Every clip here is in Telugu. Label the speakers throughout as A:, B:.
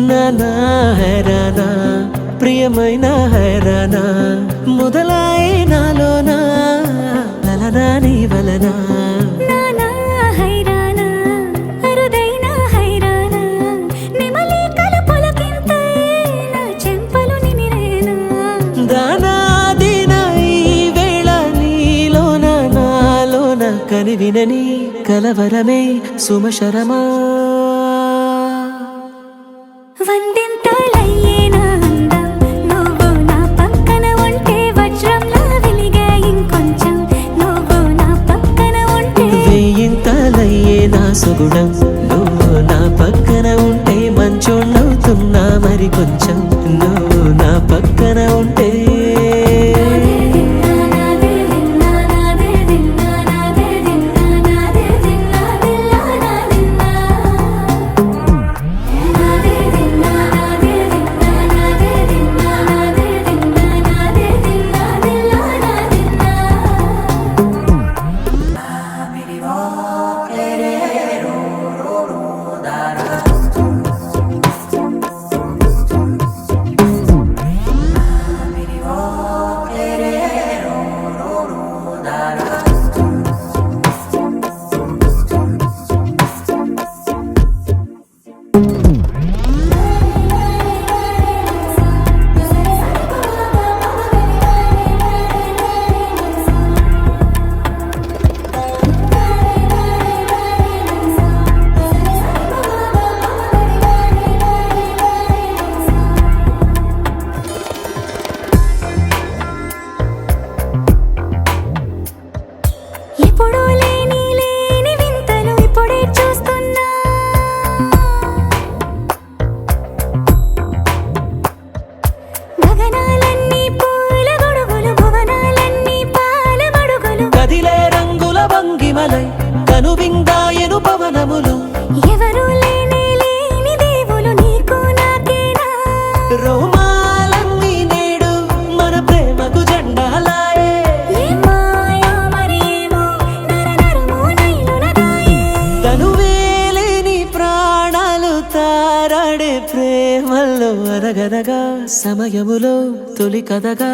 A: నానా హైరానా ప్రియమైన హైరానా మొదలై నాలోనా లలనా నీ వలనా
B: నానా హైరానా అరుదైన హైరానా నెమలి కలపులకింతై నా చెంపలు నిమిరేనా
A: దానాదిన ఈ వేళ నీలోన నాలోన కనివినని కలవరమే సుమశరమా
B: వందింతలయ్యేనా అందం నువ్వు నా పక్కన ఉంటే వజ్రంలా వెలిగే ఇంకొంచెం నువ్వు నా పక్కన ఉంటే
A: వెయ్యింతలయ్యే నా సుగుణం నువ్వు నా పక్కన ఉంటే మంచోళ్ళవుతున్నా మరి కొంచెం నువ్వు నా పక్కన ఉంటే
B: ఎప్పుడూ లేని వింతలు ఇప్పుడే చూస్తున్నా గగనాలన్నీ పూల గొడుగులు భువనాలన్నీ పాల గొడుగులు
A: కదిలే రంగుల భంగిమలై కనువిందాయను పవనములు
B: ఎవరు లేని దేవులు నీకు నాకేనా
A: రోమాలన్నీ నేడు మన ప్రేమకు జెండాలాయే
B: ఏ మాయో మరి ఏమో నరనరమో నైలున దాయే
A: తనువేలేని ప్రాణాలు తారాడే ప్రేమల్లో అనగనగా సమయములో తొలి కథగా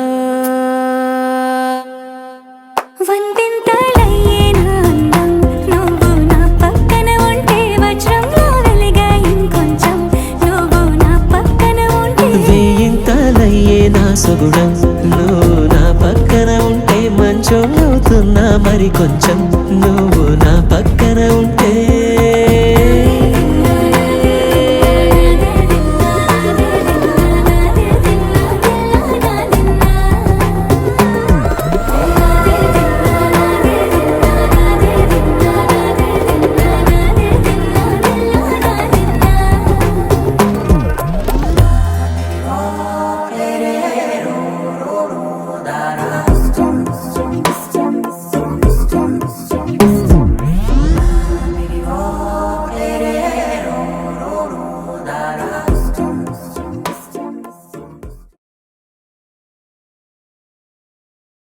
B: వందింతలయ్యేనా అందం నువ్వు నా పక్కన ఉంటే వజ్రంలా వెలిగే ఇంకొంచెం నువ్వు నా పక్కన ఉంటే
A: వెయ్యింతలయ్యే నా సుగుణం నువ్వు నా పక్కన ఉంటే మంచోళ్ళవుతున్నా మరి కొంచెం నువ్వు నా పక్కన ఉంటే